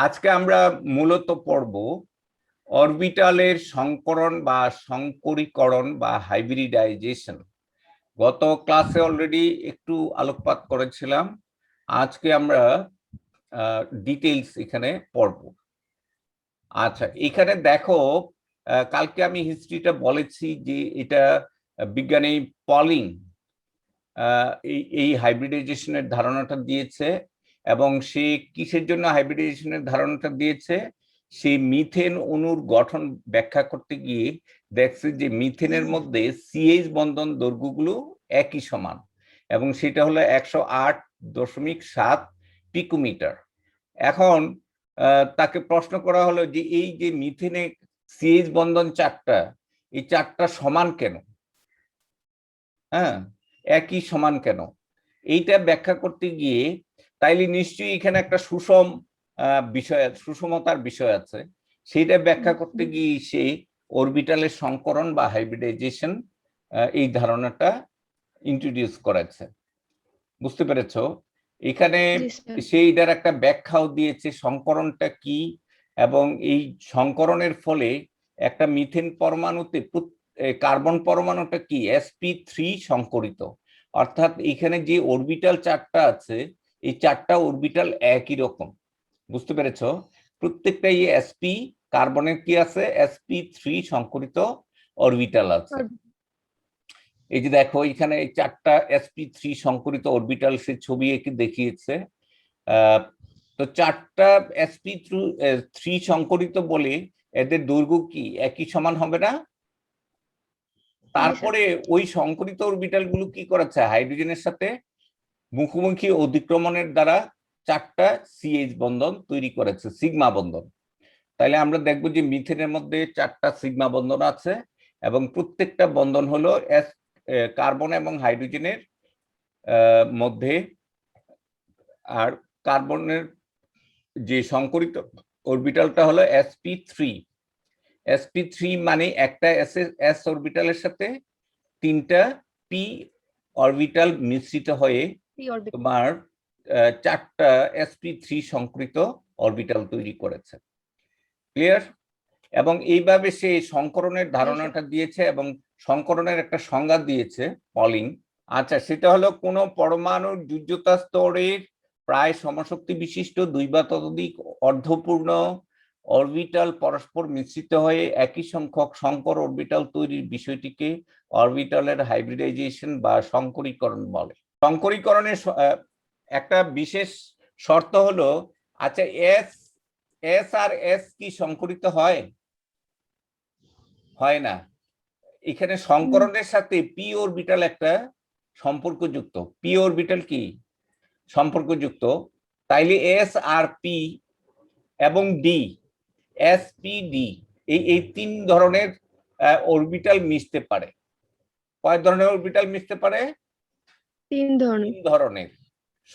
আজকে আমরা মূলত পড়ব অরবিটালের সংকরণ বা সংকরীকরণ বা হাইব্রিডাইজেশন। গত ক্লাসে অলরেডি একটু আলোকপাত করেছিলাম। আজকে আমরা ডিটেইলস এখানে পড়ব। আচ্ছা, এখানে দেখো, কালকে আমি হিস্ট্রিটা বলেছি যে এটা বিজ্ঞানী পলিং এই হাইব্রিডাইজেশনের ধারণাটা দিয়েছে, এবং সে কিসের জন্য হাইব্রিডাইজেশনের ধারণাটা দিয়েছে? সেই মিথেন অণুর গঠন ব্যাখ্যা করতে গিয়ে দেখছে যে মিথেনের মধ্যে সিএইচ বন্ধন দৈর্ঘ্যগুলো একই সমান, এবং সেটা হলো 108.7 পিকোমিটার। এখন তাকে প্রশ্ন করা হলো যে এই যে মিথেনে সিএইচ বন্ধন চারটা, এই চারটা সমান কেন? হ্যাঁ, একই সমান কেন? এইটা ব্যাখ্যা করতে গিয়ে তাইলে নিশ্চয়ই এখানে একটা সুষম বিষয়, সুষমতার বিষয় আছে। সেইটা ব্যাখ্যা করতে গিয়ে সে অরবিটালের সংকরণ বা হাইব্রিডাইজেশন এই ধারণাটা ইন্ট্রোডিউস করেছে। বুঝতে পেরেছো? এখানে সেইটার একটা ব্যাখ্যাও দিয়েছে সংকরণটা কি, এবং এই সংকরণের ফলে একটা মিথেন পরমাণুতে কার্বন পরমাণুটা কি sp3 সংকরিত, অর্থাৎ এখানে যে অরবিটাল চারটা আছে এই চারটা অরবিটাল একই রকম। বুঝতে পেরেছো? প্রত্যেকটা sp কার্বনের কি আছে, sp3 সংকরিত অরবিটাল আছে। এই যে দেখো, এখানে এই চারটা sp3 সংকরিত অরবিটাল সে ছবি এঁকে দেখিয়েছে। তো চারটা sp3 সংকরিত বলে এদের দৈর্ঘ্য কি একই সমান হবে না? তারপরে ওই সংকরিত অরবিটাল গুলো কি করেছে, হাইড্রোজেনের সাথে মুখোমুখি অধিক্রমণের দ্বারা চারটা সিএইচ বন্ধন তৈরি করেছে, সিগমা বন্ধন। তাহলে আমরা দেখবো যে মিথেনের মধ্যে চারটা সিগমা বন্ধন আছে, এবং প্রত্যেকটা বন্ধন হলো কার্বন এবং হাইড্রোজেনের মধ্যে। আর কার্বনের যে সংকরিত অরবিটালটা হলো sp3 মানে একটা s অরবিটালের সাথে তিনটা p অরবিটাল মিশ্রিত হয়ে তোমার চারটা sp3 সংকরিত অরবিটাল তৈরি করেছে। ক্লিয়ার? এবং এইভাবে সে সংকরণের ধারণাটা দিয়েছে, এবং সংকরণের একটা সংজ্ঞা দিয়েছে পলিং। আচ্ছা, সেটা হলো কোন পরমাণুর যোজ্যতা স্তরের প্রায় সমশক্তি বিশিষ্ট দুই বা ততোধিক অর্ধপূর্ণ অরবিটাল পরস্পর মিশ্রিত হয়ে একই সংখ্যক সংকর অরবিটাল তৈরির বিষয়টিকে অরবিটালের হাইব্রিডাইজেশন বা সংকরীকরণ বলে। সংকরীকরণের একটা বিশেষ শর্ত হলো, আচ্ছা, এস আর এস কি সংকরিত হয়? হয় না। এখানে সংকরণের সাথে পি অরবিটাল একটা সম্পর্কযুক্ত। পি অরবিটাল কি সম্পর্কযুক্ত? তাইলে এস আর পি এবং ডি, এস পি ডি, এই তিন ধরনের অরবিটাল মিশতে পারে। কয় ধরনের অরবিটাল মিশতে পারে? তিন ধরনের।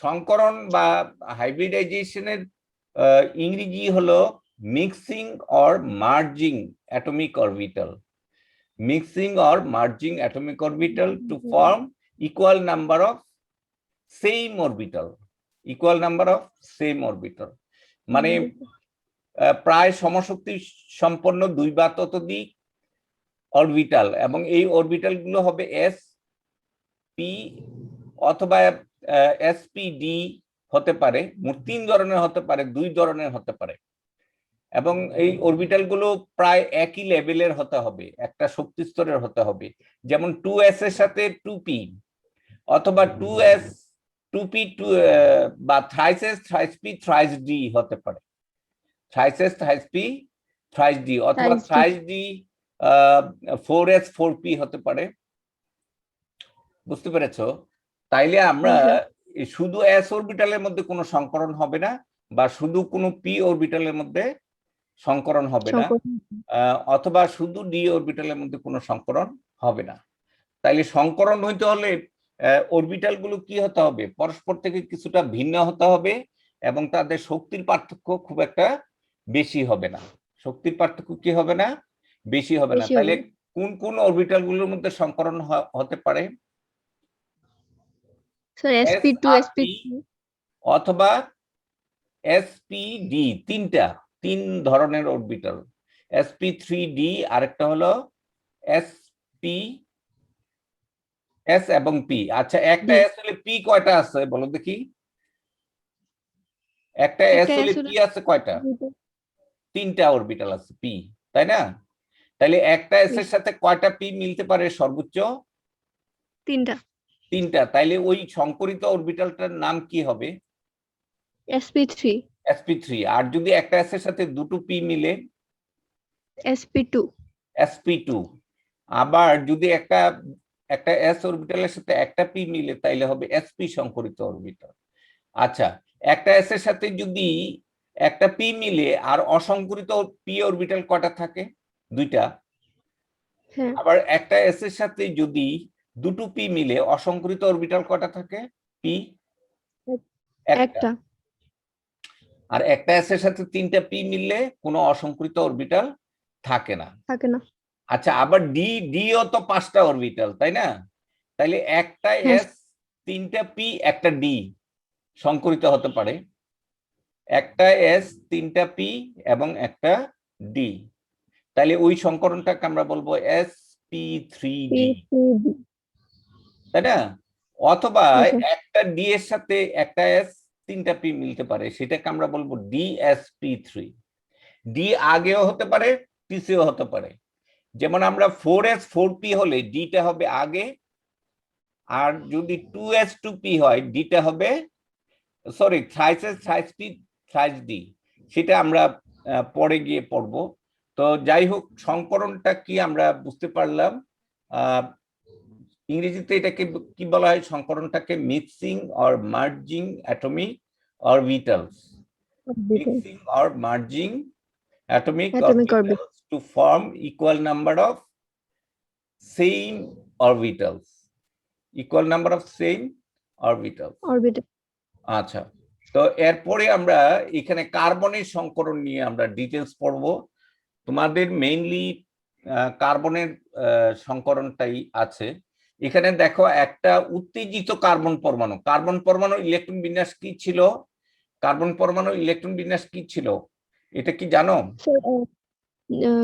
সংকরণ বা হাইব্রিডাইজেশনের ইংরেজি হলো mixing or merging atomic orbital. Mixing or merging atomic orbital to form equal number of same orbital. Equal number of same orbital মানে প্রায় সমশক্তি সম্পন্ন দুই বা ততোধিক অরবিটাল, এবং এই অরবিটাল গুলো হবে এস পি অথবা এসপিডি হতে পারে। মোট তিন ধরনের হতে পারে, দুই ধরনের হতে পারে, এবং এই অরবিটাল গুলো প্রায় একই লেভেলের হতে হবে, একটা শক্তি স্তরের হতে হবে। যেমন 2s এর সাথে 2p, অথবা 2s 2p বা thrice p thrice d হতে পারে। thrice p thrice d, অথবা thrice d 4s 4p হতে পারে। বুঝতে পেরেছো? তাইলে আমরা শুধু s অরবিটালের মধ্যে কোনো সংকরণ হবে না, বা শুধু কোনো p অরবিটালের মধ্যে সংকরণ হবে না, অথবা শুধু ডি অরবিটালের মধ্যে কোনো সংকরণ হবে না। তাইলে সংকরণ হইতে হলে অরবিটাল গুলো কি হতে হবে, পরস্পর থেকে কিছুটা ভিন্ন হতে হবে, এবং তাদের শক্তির পার্থক্য খুব একটা বেশি হবে না। শক্তির পার্থক্য কি হবে না? বেশি হবে না। তাইলে কোন কোন অরবিটাল গুলোর মধ্যে সংকরণ হতে পারে? অথবা sp-d, তিন ধরনের অরবিটাল, sp3d, আরেকটা হলো sp s এবং p। আচ্ছা, একটা s হলে p কয়টা আছে বলো দেখি? একটা s হলে p আছে কয়টা? তিনটা অরবিটাল আছে p, তাই না? তাহলে একটা s এর সাথে কয়টা p মিলতে পারে সর্বোচ্চ? তিনটা। তাইলে ওই সংকরিত অরবিটালটার নাম কি হবে? sp3। আর যদি একটা s এর সাথে দুটো p মিলে? sp2। আবার যদি একটা s অরবিটালের সাথে একটা p মিলে তাইলে হবে sp সংকরিত অরবিটাল। আচ্ছা, একটা s এর সাথে যদি একটা p মিলে আর অসংকরিত p অরবিটাল কয়টা থাকে? দুইটা। আবার একটা s এর সাথে যদি দুটো p মিলে অসংকরিত অরবিটাল কয়টা থাকে? p একটা। আর একটা s এর সাথে তিনটা p মিললে কোনো অসংকরিত অরবিটাল থাকে না। আচ্ছা, আবার ডি ও তো 5টা অরবিটাল, তাই না? তাইলে একটা s, তিনটা p, একটা d সংকরিত হতে পারে। একটা s, তিনটা p এবং একটা d। তাহলে ওই সংকরণটাকে আমরা বলবো sp3d, তাই না? অথবা একটা d এর সাথে একটা s, তিনটা p মিলতে পারে, সেটাকে আমরা বলবো dsp3। d আগেও হতে পারে, পিছেও হতে পারে। যেমন আমরা 4s 4p হলে ডিটা হবে আগে, আর যদি 2s 2p হয় ডিটা হবে, sorry, thrice thrice p thrice d, সেটা আমরা পরে গিয়ে পড়বো। তো যাই হোক, সংকরণটা কি আমরা বুঝতে পারলাম। ইংরেজিতে এটাকে কি বলা হয়? সংকরণটাকে mixing or merging atomic orbitals, mixing or merging atomic orbitals to form equal number of same orbitals, equal number of same orbitals। আচ্ছা, তো এরপরে আমরা এখানে কার্বনের সংকরণ নিয়ে আমরা ডিটেলস পড়বো। তোমাদের মেইনলি কার্বনের সংকরণটাই আছে এখানে। দেখো, একটা উত্তেজিত কার্বন পরমাণু ইলেকট্রন বিন্যাস কি ছিল? কার্বন পরমাণুর ইলেকট্রন বিন্যাস কি ছিল এটা কি জানো?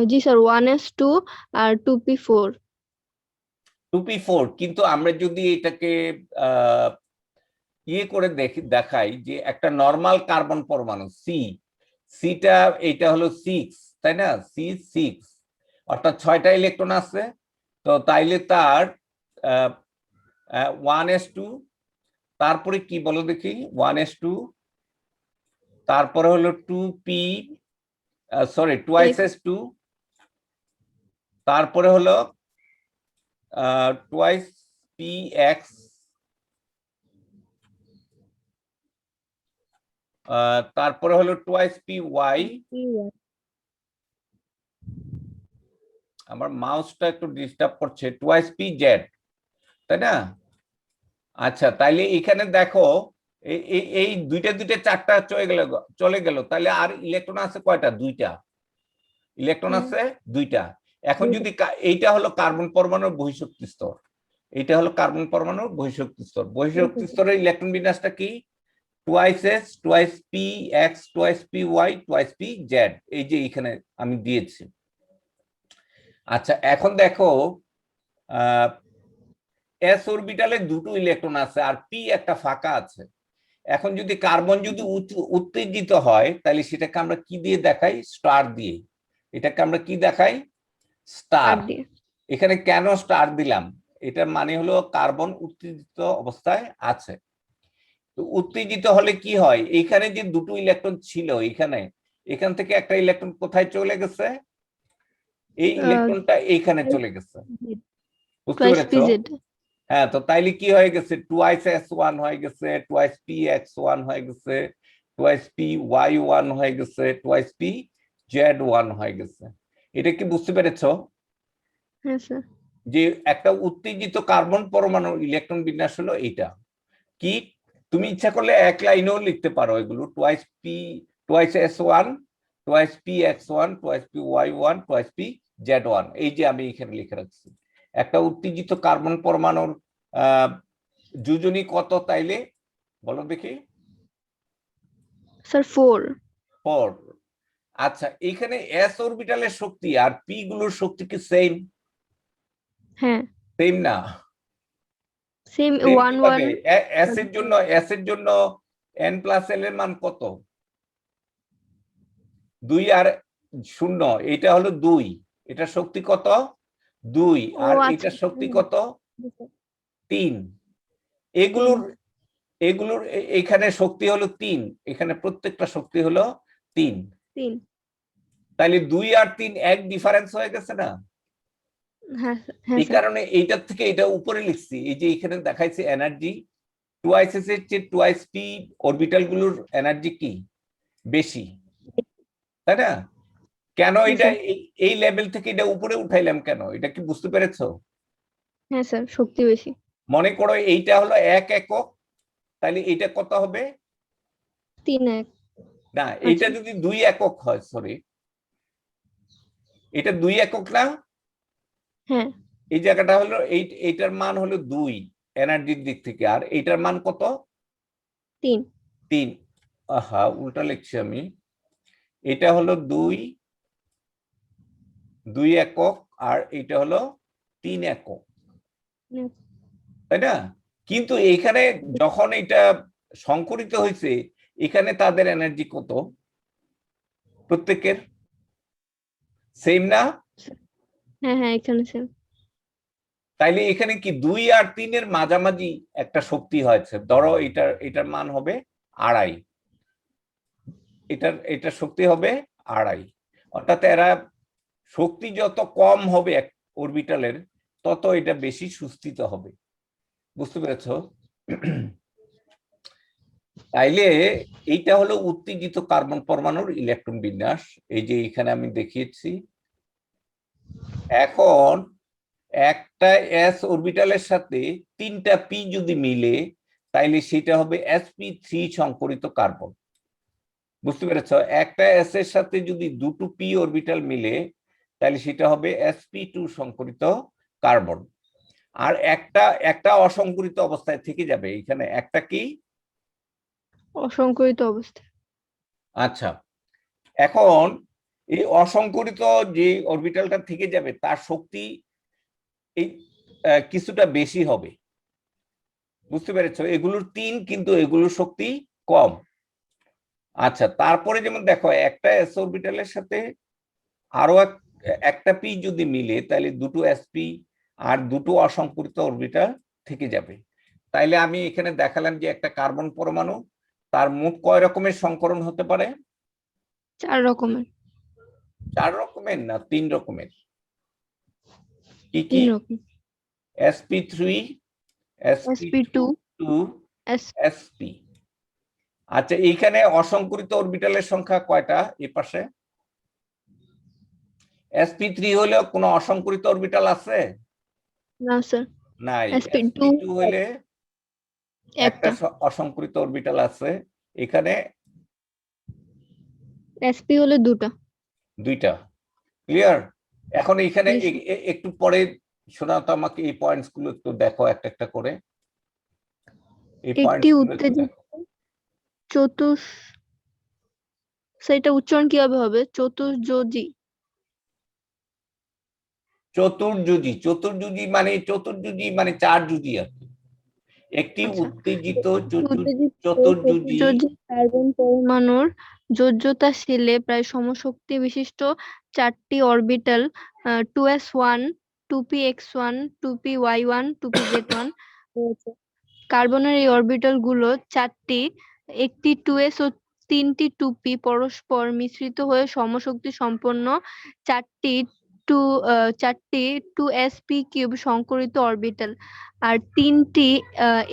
জি স্যার, 1s2 আর 2p4। 2p4। কিন্তু আমরা যদি এটাকে ইয়ে করে দেখাই যে একটা নর্মাল কার্বন পরমাণু সিটা, এটা হলো 6, তাই না? C6, অর্থাৎ 6টা ইলেকট্রন আছে। তো তাইলে তার 1s2, তারপরে কি বলো দেখি? 1s2, তারপরে হলো 2p, সরি 2s2, তারপরে হলো 2px, তারপরে হলো 2py। আমার মাউসটা একটু ডিস্টার্ব করছে। 2pz, তাই না? আচ্ছা, তাইলে এখানে দেখো এই দুইটা চারটা চলে গেল। তাহলে আর ইলেকট্রন আছে কয়টা? দুইটা ইলেকট্রন আছে, দুইটা। এখন যদি এইটা হলো কার্বন পরমাণুর বহিঃশক্তি স্তর, এইটা হলো কার্বন পরমাণুর বহিঃশক্তি স্তর। বহিঃশক্তি স্তরের ইলেকট্রন বিন্যাসটা কি? 2s 2px 2py 2pz, এই যে এখানে আমি দিয়েছি। আচ্ছা, এখন দেখো s অরবিটালে দুটো ইলেকট্রন আছে আর p একটা ফাঁকা আছে। এখন যদি কার্বন যদি উত্তেজিত হয় তাহলে সেটাকে আমরা কি দিয়ে দেখাই? স্টার দিয়ে। এটাকে আমরা কি দেখাই? স্টার। এখানে কেন স্টার দিলাম? এটার মানে হলো কার্বন উত্তেজিত অবস্থায় আছে। তো উত্তেজিত হলে কি হয়? এখানে যে দুটো ইলেকট্রন ছিল এখান থেকে একটা ইলেকট্রন কোথায় চলে গেছে? এই ইলেকট্রনটা এইখানে চলে গেছে, বুঝতে পেরেছো? হ্যাঁ, তো তাইলে কি হয়ে গেছে? 2s1 হয়ে গেছে, 2spx1 হয়ে গেছে, 2spy1 হয়ে গেছে, 2spz1 হয়ে গেছে। এটা কি বুঝতে পেরেছো? হ্যাঁ স্যার। যে একটা উত্তেজিত কার্বন পরমাণুর ইলেকট্রন বিন্যাস হলো এইটা। কি তুমি ইচ্ছা করলে এক লাইনেও লিখতে পারো এগুলো, 2s1, 2spx1, 2spy1, 2spz1। এই যে আমি এখানে লিখে রাখছি। একটা উত্তেজিত কার্বন পরমাণুর যোজনী কত তাইলে বলো দেখি? স্যার 4। 4। আচ্ছা, এখানে এস অরবিটালের শক্তি আর পি গুলোর শক্তি কি সেম? হ্যাঁ, সেম না। সেম সেম 1 কিভাবে? 1। এস এর জন্য এন প্লাস এল এর মান কত? 2 আর 0, এটা হলো 2, এটা শক্তি কত? 2, ও আর আচ্ছা, এটা শক্তি কত? 3। এগুলোর 3। এগুলোর এখানে শক্তি হলো 3, এখানে প্রত্যেকটা শক্তি হলো 3। 3। তাহলে 2 আর 3 এক ডিফারেন্স হয়ে গেছে না? হ্যাঁ হ্যাঁ এই স্যার। কারণে এইটার থেকে এটা উপরে লিখছি। এই যে এখানে দেখাইছে এনার্জি টুয়াইস এস এর চেয়ে টুয়াইস পি অরবিটাল গুলোর এনার্জি কি বেশি, তাই না? কেন হ্যাঁ এটা স্যার। এই লেভেল থেকে এটা উপরে উঠাইলাম কেন, এটা কি বুঝতে পেরেছো? হ্যাঁ স্যার, শক্তি বেশি। মনে করো এইটা হলো 1 একক, তাহলে এটা কত হবে? 3 1। না, এটা আচ্ছা। যদি 2 একক হয়, সরি, এটা 2 একক না? হ্যাঁ, এই জায়গাটা হলো এইটার মান হলো 2 এনার্জির দিক থেকে, আর এইটার মান কত? 3। 3। আহা, উল্টা লিখছি আমি। এটা হলো 2 একক, আর এটা হলো 3 একক, তাই না? কিন্তু এখানে যখন এটা সংকরিত হয়েছে, এখানে তাদের এনার্জি কত প্রত্যেকের? সেম না? হ্যাঁ হ্যাঁ, এখানে স্যার। তাইলে এখানে কি 2 আর 3 এর মাঝামাঝি একটা শক্তি হয়েছে, ধরো এটার মান হবে 2.5, এটার শক্তি হবে 2.5। অর্থাৎ এরা শক্তি যত কম হবে এক অরবিটালের, তত এটা বেশি সুস্থিত হবে। বুঝতে পেরেছো? তাইলে এইটা হলো উত্তেজিত কার্বন পরমাণুর ইলেকট্রন বিন্যাস, এই যে এখানে আমি দেখিয়েছি। এখন একটা এস অরবিটালের সাথে 3টা পি যদি মিলে, তাইলে সেটা হবে sp3 সংকরিত কার্বন। বুঝতে পেরেছো? একটা এস এর সাথে যদি 2টো পি অরবিটাল মিলে, তাহলে সেটা হবে sp2 সংকরিত কার্বন। আর একটা অসংকরিত অবস্থায় থেকে যাবে, এখানে একটা কি? অসংকরিত অবস্থা। আচ্ছা, এখন এই অসংকরিত যে অরবিটালটা থেকে যাবে তার শক্তি এই কিছুটা বেশি হবে। বুঝতে পেরেছো? এগুলোর 3, কিন্তু এগুলোর শক্তি কম। আচ্ছা, তারপরে যেমন দেখো, একটা এস অরবিটালের সাথে আরো একটা পি যদি মিলে, তাহলে 2টো sp আর 2টো অসংকরিত অরবিটাল থেকে যাবে। তাইলে আমি এখানে দেখালাম যে একটা কার্বন পরমাণু, তার মোট কয় রকমের সংকরণ হতে পারে? 4 রকমের। 4 রকমের না, 3 রকমের। কি 3 কি? রকম। sp3, sp2 sp2, sp। আচ্ছা, এইখানে অসংকরিত অরবিটালের সংখ্যা কয়টা এ পাশে? sp3 হলে কোনো অসংকরিত অরবিটাল আছে? না স্যার। নাই। sp2 sp2 হলে একটা একটা। অসংকরিত অরবিটাল আছে, এখানে sp হলে 2টা। 2টা। ক্লিয়ার? এখন এখানে জি স্যার। একটু পরে শোনাও তো আমাকে, এই পয়েন্টস গুলো একটু দেখো একটা একটা করে, এই একটি পয়েন্টস গুলো একটু উত্তেজিত দেখো। চতুষ সেটা উচ্চারণ কিভাবে হবে? চতুর্যোজি। চতুর্যুজি মানে 4 যুজি আর কি। একটি আচ্ছা, উত্তেজিত উত্তেজিত চতুর্যুজি। চতুর্যোজি কার্বন পরমাণুর যোজ্যতা শেলে প্রায় সমশক্তি বিশিষ্ট 4টি orbital 2s1, 2px1, 2py1, 2pz1 রয়েছে। কার্বনের এই অরবিটাল গুলো 4টি, একটি 2s ও 3টি 2p পরস্পর মিশ্রিত হয়ে সমশক্তি সম্পন্ন 4টি 2sp³ সংকরিত অরবিটাল, আর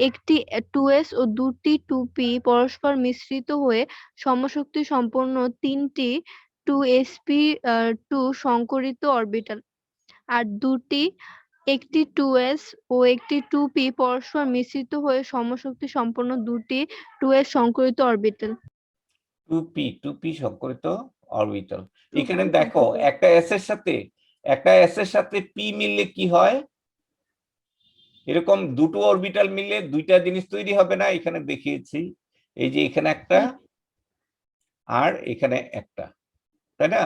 একটি 2s ও 2টি 2p পরস্পর মিশ্রিত হয়ে সমশক্তি সম্পন্ন 3টি 2sp² সংকরিত অরবিটাল, আর একটি 2s ও একটি 2p পরস্পর মিশ্রিত হয়ে সমশক্তি সম্পন্ন 2টি 2s সংকরিত orbital. 2p সংকরিত orbital. 2p এখানে দেখো, সংকরিত। একটা এস এর সাথে পি মিললে কি হয়? এরকম দুটো অরবিটাল মিললে দুইটা জিনিস তৈরি হবে না? এখানে দেখিয়েছি, এই যে এখানে একটা, আর এখানে একটা, তাই না?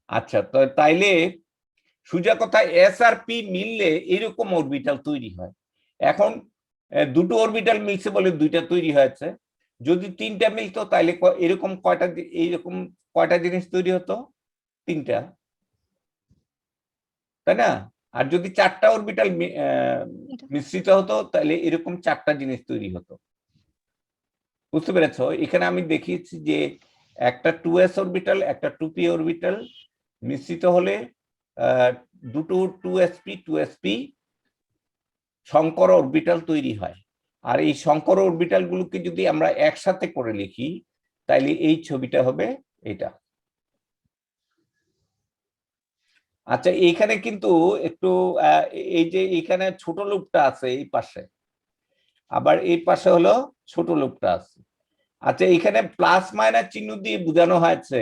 আচ্ছা, তো তাইলে সোজা কথা এস আর পি মিললে এরকম অরবিটাল তৈরি হয়। এখন দুটো অরবিটাল মিলছে বলে দুইটা তৈরি হয়েছে, যদি তিনটা মিলতো তাইলে এরকম এইরকম কয়টা জিনিস তৈরি হতো? তিনটা, তাই না? আর যদি চারটা অরবিটাল মিশ্রিত হতো তাহলে এরকম চারটা জিনিস তৈরি হতো। বুঝতে পেরেছ? এখানে আমি দেখিয়েছি যে একটা 2s অরবিটাল একটা 2p অরবিটাল মিশ্রিত হলে দুটো 2sp সংকর অরবিটাল তৈরি হয়। আর এই সংকর অরবিটাল গুলোকে যদি আমরা একসাথে করে লিখি তাহলে এই ছবিটা হবে এটা। আচ্ছা, এইখানে কিন্তু একটু এই যে এখানে ছোট লুপটা আছে এই পাশে, আবার এই পাশে হলো ছোট লুপটা আছে। আচ্ছা, এখানে প্লাস মাইনাস চিহ্ন দিয়ে বোঝানো হয়েছে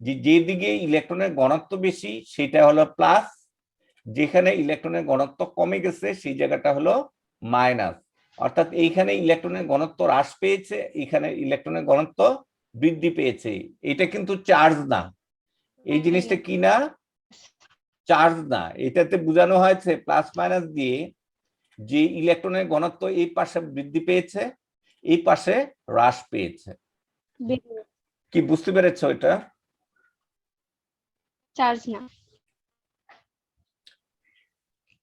যে যেদিকে ইলেকট্রনের ঘনত্ব বেশি সেটা হলো প্লাস, যেখানে ইলেকট্রনের ঘনত্ব কমে গেছে সেই জায়গাটা হলো মাইনাস। অর্থাৎ এইখানে ইলেকট্রনের ঘনত্ব হ্রাস পেয়েছে, এখানে ইলেকট্রনের ঘনত্ব বৃদ্ধি পেয়েছে। এটা কিন্তু চার্জ না, এই জিনিসটা কি না? চার্জ না। এটাতে বোঝানো হয়েছে প্লাস মাইনাস দিয়ে যে ইলেকট্রনের ঘনত্ব এই পাশে বৃদ্ধি পেয়েছে, এই পাশে হ্রাস পেয়েছে। কি বুঝতে পেরেছো এটা? চার্জ না।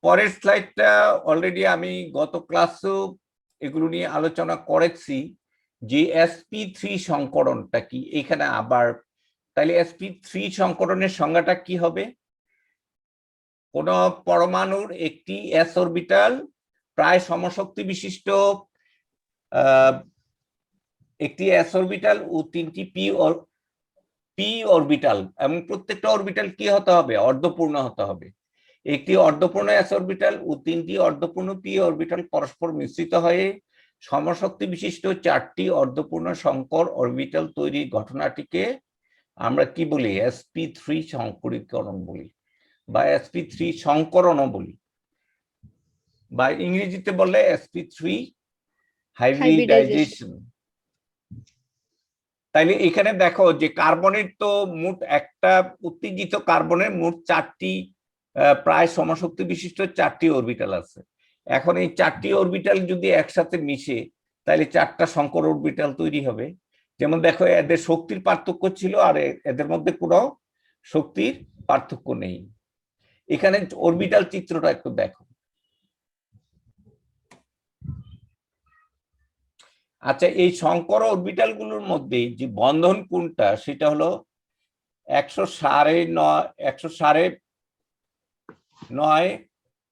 পরের স্লাইডটা অলরেডি আমি গত ক্লাসেও এগুলো নিয়ে আলোচনা করেছি যে sp3 সংকরণটা কি। এখানে আবার তাহলে sp3 সংকরণের সংজ্ঞাটা কি হবে? কোন পরমাণুর একটি s অরবিটাল প্রায় সমশক্তি বিশিষ্ট একটি s অরবিটাল ও তিনটি p অরবিটাল, এবং প্রত্যেকটা অরবিটাল কি হতে হবে? অর্ধপূর্ণ হতে হবে। একটি অর্ধপূর্ণ s অরবিটাল ও তিনটি অর্ধপূর্ণ p অরবিটাল পরস্পর মিশ্রিত হয়ে সমশক্তি বিশিষ্ট চারটি অর্ধপূর্ণ সংকর অরবিটাল তৈরির ঘটনাটিকে আমরা কি বলি? sp3 সংকরীকরণ বলি বা sp3 সংকরণও বলি, বা ইংরেজিতে বললে sp3 হাইব্রিডাইজেশন। তাইলে এখানে দেখো যে কার্বনের তো মোট একটা উত্তেজিত কার্বনের মোট চারটি প্রায় সমশক্তি বিশিষ্ট চারটি অরবিটাল আছে। এখন এই চারটি অরবিটাল যদি একসাথে মিশে তাহলে চারটা সংকর অরবিটাল তৈরি হবে। যেমন দেখো, এদের শক্তির পার্থক্য ছিল আর এদের মধ্যে কোনো শক্তির পার্থক্য নেই। এখানে অরবিটাল চিত্রটা একটু দেখো। আচ্ছা, এই সংকর অরবিটাল গুলোর মধ্যে যে বন্ধন কোণটা সেটা হলো 109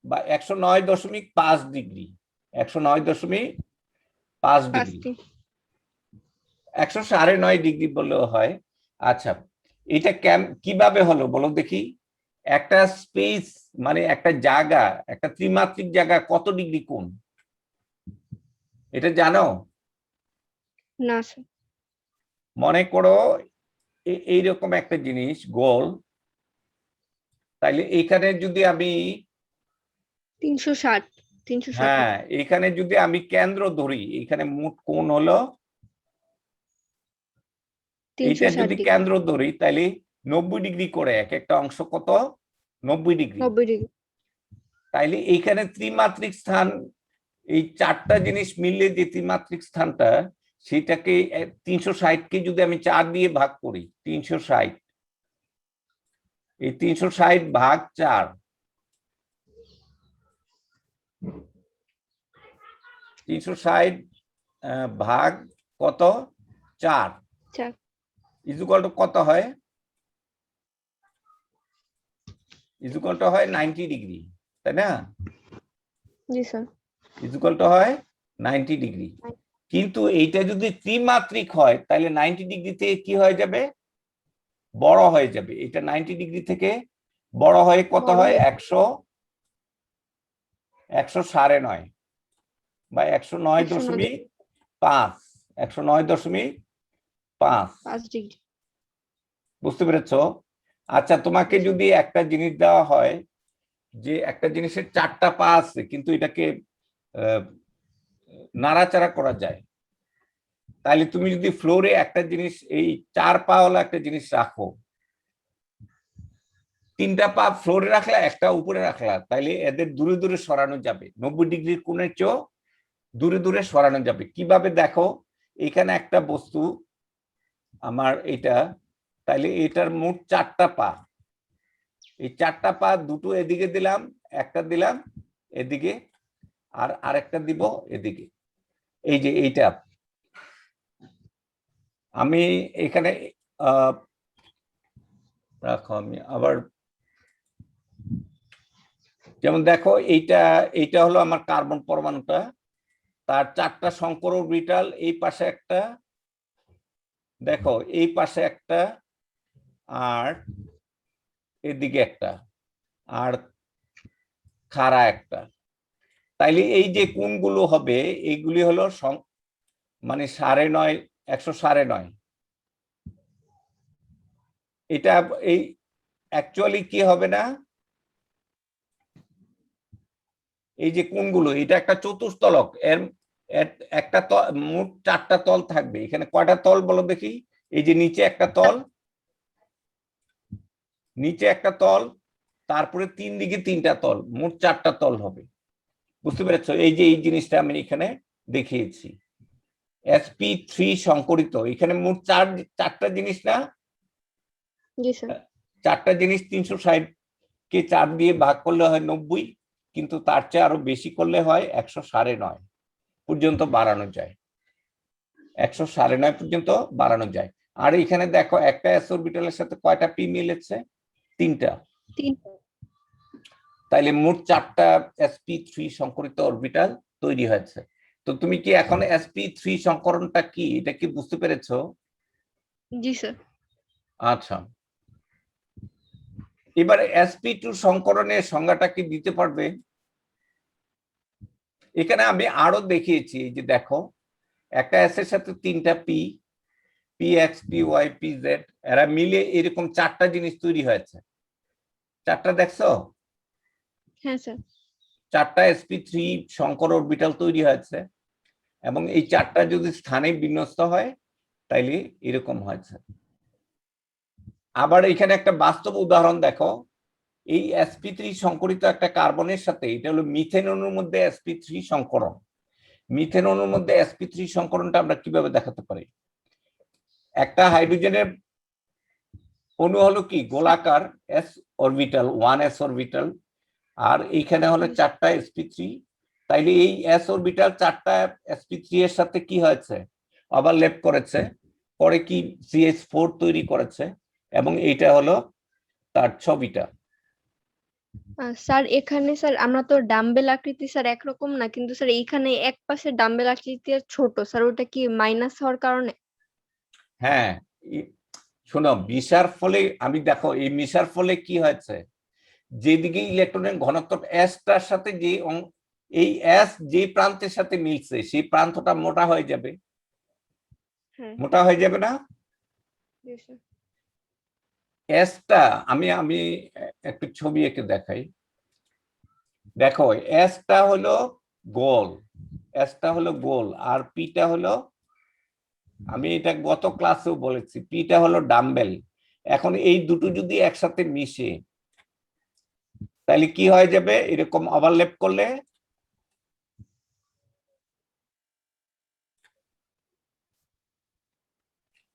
বা 109.5 ডিগ্রি। 109.5 ডিগ্রি, 109.5 ডিগ্রি বললেও হয়। আচ্ছা, এটা কিভাবে হলো বলো দেখি? একটা স্পেস মানে একটা জায়গা, একটা ত্রিমাত্রিক জায়গা কত ডিগ্রি কোণ এটা জানো? না স্যার। মনে করো এইরকম একটা জিনিস গোল, তাইলে এখানে যদি আমি 360 হ্যাঁ এখানে যদি আমি কেন্দ্র ধরি, এখানে মোট কোণ হলো, এটা যদি কেন্দ্র ধরি তাহলে 90 ডিগ্রি করে এক একটা অংশ কত? 90 ডিগ্রি। তাইলে এইখানে ত্রিমাত্রিক স্থান, এই চারটা জিনিস মিললে যে ত্রিমাত্রিক স্থানটা সেটাকে 360 কে যদি আমি 4 দিয়ে ভাগ করি, 360, এই 360 ভাগ 4, 360 ভাগ কত? 4 ইজুকাল টু কত হয়? ইজুকাল টু হয় 90 ডিগ্রি, তাই না? জি স্যার। ইজুকাল টু হয় 90 ডিগ্রি। কিন্তু এইটা যদি ত্রিমাত্রিক হয় তাহলে 90 ডিগ্রি থেকে কি হয়ে যাবে? বড় হয়ে যাবে। এটা 90 ডিগ্রি থেকে বড় হয়ে কত হয়? 109 বা 109.5, 109.5 ডিগ্রি। বুঝতে পেরেছ? আচ্ছা, তোমাকে যদি একটা জিনিস দেওয়া হয় যে একটা জিনিসের 4টা পা আছে কিন্তু এটাকে নাড়াচাড়া করা যায়, তাহলে তুমি যদি ফ্লোরে একটা জিনিস এই 4 পাওয়ালা একটা জিনিস রাখো, 3টা পা ফ্লোরে রাখলা, একটা উপরে রাখলা, তাইলে এদের দূরে দূরে সরানো যাবে, 90 ডিগ্রির কোণের চেয়েও দূরে দূরে সরানো যাবে। কিভাবে দেখো, এখানে একটা বস্তু আমার এটা, তাইলে এটার মোট 4টা পা, এই 4টা পা দুটো এদিকে দিলাম, একটা দিলাম এদিকে, আর আরেকটা দিব এদিকে। এই যে এইটা আমি এখানে রাখো, আমি আবার, যেমন দেখো এইটা, এইটা হলো আমার কার্বন পরমাণুটা, তার 4টা সংকর অরবিটাল, এই পাশে একটা, দেখো এই পাশে একটা, আর এদিকে একটা, আর খাড়া একটা। তাইলে এই যে কোণগুলো হবে এইগুলি হলো মানে 9.5, 109। এটা এই অ্যাকচুয়ালি কি হবে না, এই যে কোণগুলো, এটা একটা চতুস্তলক, এর একটা মোট 4টা তল থাকবে। এখানে কয়টা তল বলো দেখি? এই যে নিচে একটা তল, নিচে একটা তল, তারপরে 3 দিকে 3টা তল, মোট 4টা তল হবে। বুঝতে পেরেছো? এই যে এই জিনিসটা আমি এখানে দেখিয়েছি, sp3 সংকরিত, এখানে মোট 4টা জিনিস না, জি স্যার। 4টা জিনিস 360 কে 4 দিয়ে ভাগ করলে হয় 90, কিন্তু তার চেয়ে আরো বেশি করলে হয় 109.5 পর্যন্ত বাড়ানো যায়, 109.5 পর্যন্ত বাড়ানো যায়। আর এখানে দেখো একটা এস অরবিটালের সাথে কয়টা পি মিলেছে? 3টা। 3। তাইলে মোট 4টা sp3 সংকরিত অরবিটাল তৈরি হয়েছে। তো তুমি কি এখন sp3 সংকরণটা কি এটা কি বুঝতে পেরেছো? জি স্যার। আচ্ছা, এবারে sp2 সংকরণের সংজ্ঞাটা কি দিতে পারবে? এখানে আমি আরো দেখিয়েছি, এই যে দেখো একটা এস এর সাথে 3টা P, P X, P Y, P Z, এরা মিলে এরকম 4টা জিনিস তৈরি হয়েছে। 4টা দেখছো? হ্যাঁ স্যার। 4টা sp3 সংকর অরবিটাল তৈরি হয়েছে, এবং এই 4টা যদি স্থানে বিন্যস্ত হয় তাইলে এরকম হয়েছে। আবার এখানে একটা বাস্তব উদাহরণ দেখো, এই sp3 সংকরিত একটা কার্বনের সাথে, এটা হলো মিথেন অণুর মধ্যে sp3 সংকরণ। মিথেন অণুর মধ্যে sp3 সংকরণটা আমরা কিভাবে দেখাতে পারি? একটা হাইড্রোজেনের অণু হলো কি গোলাকার s অরবিটাল, 1s অরবিটাল, আর এইখানে হলো 4টা sp3। তাইলে এই s অরবিটাল 4টা sp3 এর সাথে কি হয়েছে? ওভারল্যাপ করেছে, পরে কি CH4 তৈরি করেছে, এবং এইটা হলো তার ছবিটা। স্যার এখানে স্যার আমরা তো ডাম্বেল আকৃতি স্যার একরকম না, কিন্তু স্যার এইখানে এক পাশে ডাম্বেল আকৃতি ছোট স্যার, ওটা কি মাইনাস হওয়ার কারণে? হ্যাঁ, শোনো, মিশার ফলে, আমি দেখো এই মিশার ফলে কি হয়েছে, যেদিকে ইলেকট্রনের ঘনত্ব এসটার সাথে যে এই এস যে প্রান্তের সাথে মিলছে সেই প্রান্তটা মোটা হয়ে যাবে, মোটা হয়ে যাবে না? এসটা আমি আমি একটু ছবি এঁকে দেখাই। দেখো এসটা হলো গোল, এসটা হলো গোল, আর পিটা হলো, আমি এটা গত ক্লাসেও বলেছি, পিটা হলো ডাম্বেল। এখন এই দুটো যদি একসাথে মিশে তাহলে কি হয়ে যাবে? এরকম ওভারল্যাপ করলে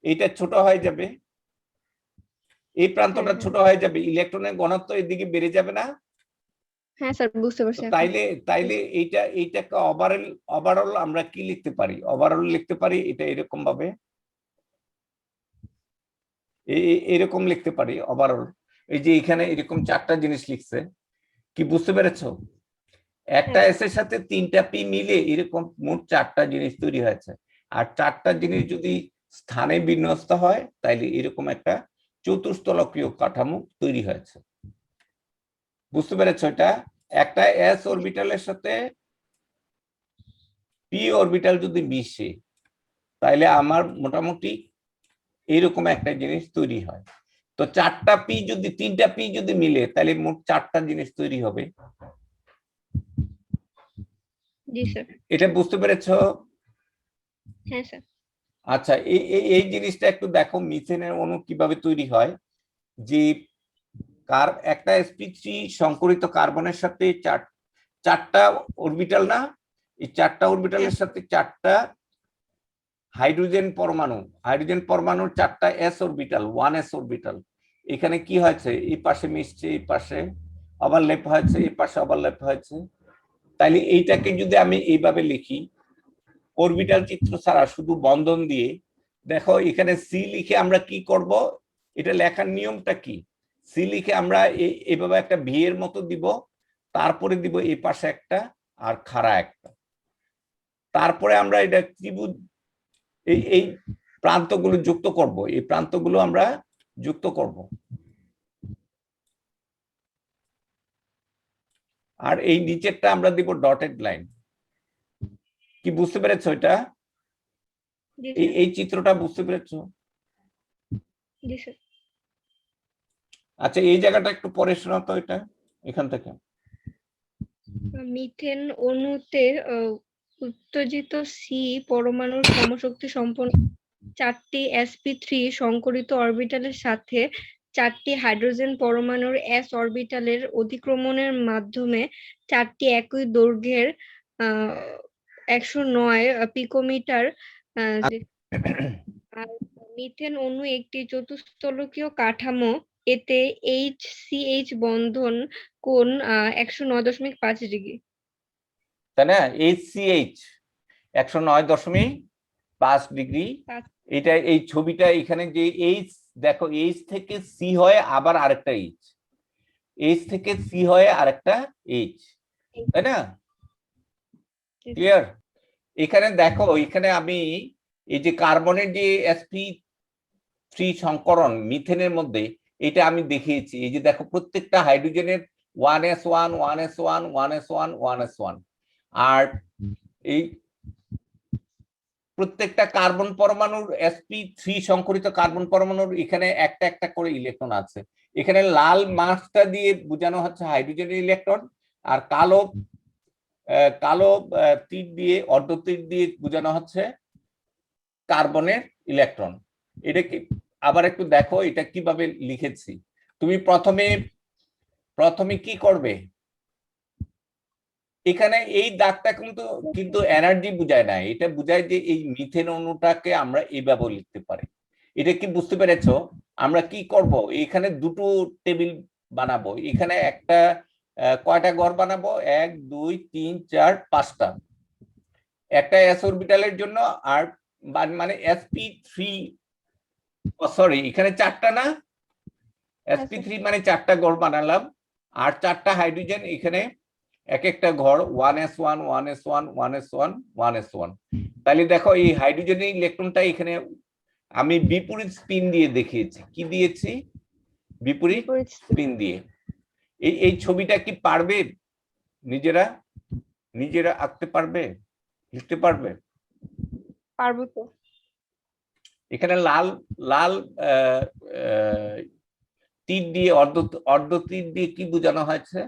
এটা ছোট হয়ে যাবে, এই প্রান্তটা ছোট হয়ে যাবে, ইলেকট্রনের ঘনত্ব এদিকে বেড়ে যাবে না? হ্যাঁ স্যার, বুঝতে পারছি এখন। তাইলে তাইলে এইটাকে ওভারঅল আমরা কি লিখতে পারি? ওভারঅল লিখতে পারি এটা এরকম ভাবে, এরকম লিখতে পারি ওভারঅল। এই যে এখানে এরকম 4টা জিনিস লিখছে, কি বুঝতে পেরেছো? একটা এস এর সাথে 3টা পি মিলে এরকম মোট 4টা জিনিস তৈরি হয়েছে। আর 4টা জিনিস যদি স্থানে বিন্যস্ত হয় তাইলে এরকম একটা চতুস্তলকীয় কাঠামো তৈরি হয়েছে। বুঝতে পেরেছো? এটা একটা এস অরবিটালের সাথে পি অরবিটাল যদি মিশে তাইলে আমার মোটামুটি এরকম একটা জিনিস তৈরি হয়। তো 4টা পি যদি, 3টা পি যদি মিলে তাহলে মোট 4টা জিনিস তৈরি হবে। জি স্যার। এটা বুঝতে পেরেছো? হ্যাঁ স্যার। আচ্ছা, এই জিনিসটা একটু দেখো, মিথেনের অণু কিভাবে তৈরি হয়। যে একটা sp3 সংকরিত কার্বনের সাথে চারটা অরবিটাল না, এই চারটা অরবিটালের সাথে চারটা হাইড্রোজেন পরমাণুর চারটা এস অরবিটাল, 1s অরবিটাল। এখানে কি হয়েছে, এই পাশে মিশছে, এই পাশে ওভারল্যাপ হয়েছে, এই পাশে ওভারল্যাপ হয়েছে। তাইলে এইটাকে যদি আমি এইভাবে লিখি, অরবিটাল চিত্র ছাড়া শুধু বন্ধন দিয়ে, দেখো এখানে সি লিখে আমরা কি করব, এটা লেখার নিয়মটা কি, সি লিখে আমরা এইভাবে একটা ভি এর মতো দিব, তারপরে দিব এই পাশে একটা আর খাড়া একটা, তারপরে আমরা এটা ত্রিভুজ এই প্রান্তগুলো যুক্ত করব, এই প্রান্তগুলো আমরা যুক্ত করব। আর এই নিচেরটা আমরা দিব ডটেড লাইন। কি বুঝতে পেরেছো এটা? এই চিত্রটা বুঝতে পেরেছো? আচ্ছা, এই জায়গাটা একটু পরে শোনাতো, এটা এখান থেকে। মিথেন অণুতে উত্তেজিত সি পরমাণুর সমশক্তি সম্পন্ন 4টি sp3 সংকরিত অরবিটালের সাথে 4টি হাইড্রোজেন পরমাণুর s অরবিটালের অতিক্রমণের মাধ্যমে 4টি একই দৈর্ঘ্যের 109 পিকোমিটার মিথেন অণু একটি চতুস্তলকীয় কাঠামো। এতে HCH বন্ধন কোণ 109.5 ডিগ্রি। তাই না? HCH 109.5 degree. এটা এই ছবিটা এখানে যে এইচ, দেখো এইচ থেকে সি হয় আবার আরেকটা এইচ, এইচ থেকে সি হয় আরেকটা এইচ, তাই না? ক্লিয়ার? এখানে দেখো, এখানে আমি এই যে কার্বনের যে sp3 সংকরণ মিথেনের মধ্যে, এটা আমি দেখিয়েছি। এই যে দেখো, প্রত্যেকটা হাইড্রোজেনের 1s1 1s1 1s1 1s1, আর এই প্রত্যেকটা কার্বন পরমাণুর sp3 সংকরিত কার্বন পরমাণুর এখানে একটা একটা করে ইলেকট্রন আছে। এখানে লাল মার্কসটা দিয়ে বোঝানো হচ্ছে হাইড্রোজেনের ইলেকট্রন, আর কালো কালো তীর দিয়ে, অর্ধ তীর দিয়ে বোঝানো হচ্ছে কার্বনের ইলেকট্রন। এটা কি আবার একটু দেখো এটা কিভাবে লিখেছি। তুমি প্রথমে কি করবে, এখানে এই দাগটা কিন্তু এনার্জি বুঝায় না, এটা বুঝায় যে এই মিথেন অণুটাকে আমরা এইভাবে লিখতে পারি। এটা কি বুঝতে পেরেছো? আমরা কি করব, এখানে দুটো টেবিল বানাবো। এখানে একটা কয়টা ঘর বানাবো, 1 2 3 4 5টা, একটা এস অরবিটালের জন্য, আর মানে sp3, সরি এখানে 4টা না, sp3 মানে 4টা ঘর বানালাম, আর 4টা হাইড্রোজেন এখানে এক একটা ঘর 1s1 1s1 1s1 1s1। তাহলে দেখো এই হাইড্রোজেনের ইলেকট্রনটা এখানে আমি বিপরীত স্পিন দিয়ে দেখিয়েছি। কি দিয়েছি? বিপরীত স্পিন দিয়ে। এই ছবিটা কি পারবে নিজেরা আঁকতে পারবে, লিখতে পারবে? পারবো তো। এখানে লাল লাল তীর দিয়ে, অর্ধ তীর দিয়ে কি বোঝানো হয়েছে?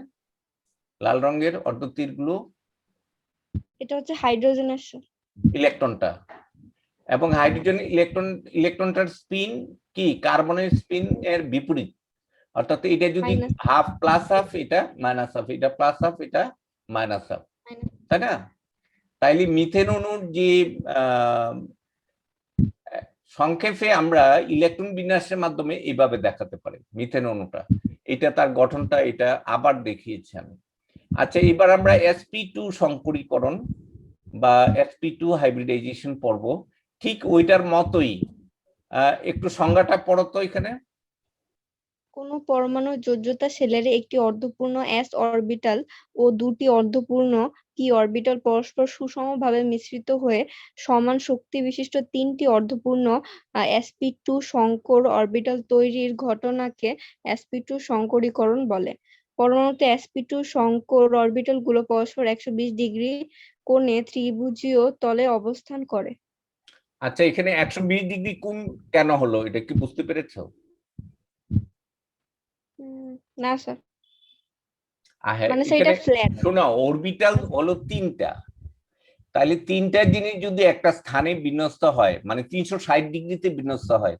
লাল রঙের অর্ধ তীর গুলো, এটা হচ্ছে হাইড্রোজেনের ইলেকট্রনটা, এবং হাইড্রোজেন ইলেকট্রনটার স্পিন কি কার্বনের স্পিন এর বিপরীত। অর্থাৎ এটা যদি হাফ প্লাস হাফ, এটা মাইনাস হাফ, এটা প্লাস হাফ, এটা মাইনাস হাফ, তাই না? তাইলে মিথেন অণুর যে সংক্ষেপে আমরা ইলেকট্রন বিন্যাসের মাধ্যমে এইভাবে দেখাতে পারি মিথেন অণুটা। এটা তার গঠনটা, এটা আবার দেখিয়েছি আমি। আচ্ছা, এবার আমরা sp2 সংকরীকরণ বা sp2 হাইব্রিডাইজেশন পর্ব, ঠিক ওইটার মতোই একটু সংজ্ঞাটা পড়ো তো এখানে। কোন পরমাণুর যোজ্যতা শেলের একটি অর্ধপূর্ণ s অরবিটাল ও দুটি অর্ধপূর্ণ p অরবিটাল পরস্পর সুষমভাবে মিশ্রিত হয়ে সমান শক্তি বিশিষ্ট 3টি অর্ধপূর্ণ sp2 সংকর অরবিটাল তৈরির ঘটনাকে sp2 সংকরীকরণ বলে। পরমাণুতে sp2 সংকর অরবিটাল গুলো পরস্পর 120 ডিগ্রি কোণে ত্রিভুজীয় তলে অবস্থান করে। আচ্ছা, এখানে 120 ডিগ্রি কোণ কেন হলো, এটা কি বুঝতে পেরেছো? না স্যার, হ্যাঁ, মানে সেটা ফ্ল্যাট। শোনো, অরবিটাল হলো 3টা, তাহলে তিনটা জিনিস যদি একটা স্থানে বিন্যস্ত হয় মানে 360 ডিগ্রিতে বিন্যস্ত হয়,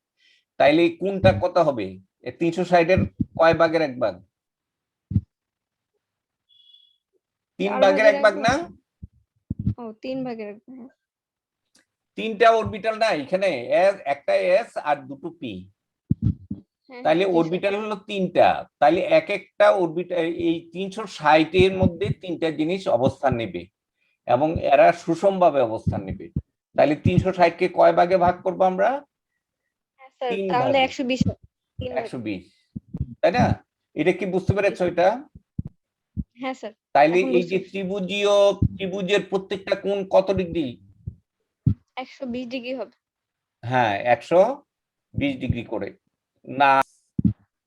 তাইলে কোনটা কত হবে? 360-এর কয় ভাগের এক ভাগ? 3 4 ভাগের ভাগের এক এক ভাগ ভাগ। না? ও 3 ভাগের এক ভাগ। তিনটা অরবিটাল না এখানে, একটা এস আর দুটো পি, হ্যাঁ তাহলে জি স্যার। অরবিটাল হলো তিনটা। তাহলে এক একটা অরবিটাল এই 360-এর মধ্যে তিনটা জিনিস অবস্থান নেবে এবং এরা সুষমভাবে অবস্থান নেবে। তাহলে 360-কে কয় ভাগে ভাগ করবো আমরা? হ্যাঁ স্যার, 3 তাহলে ভাগে, 120 হবে। 3 ভাগ। 120, তাই না? এটা কি বুঝতে জি পেরেছো স্যার। এটা? হ্যাঁ স্যার, তাইলে এখন এই বুঝতে যে পারছি। ত্রিভুজের প্রত্যেকটা কোণ কত ডিগ্রি? 120 ডিগ্রি হবে। হ্যাঁ, 120 ডিগ্রি করে। না,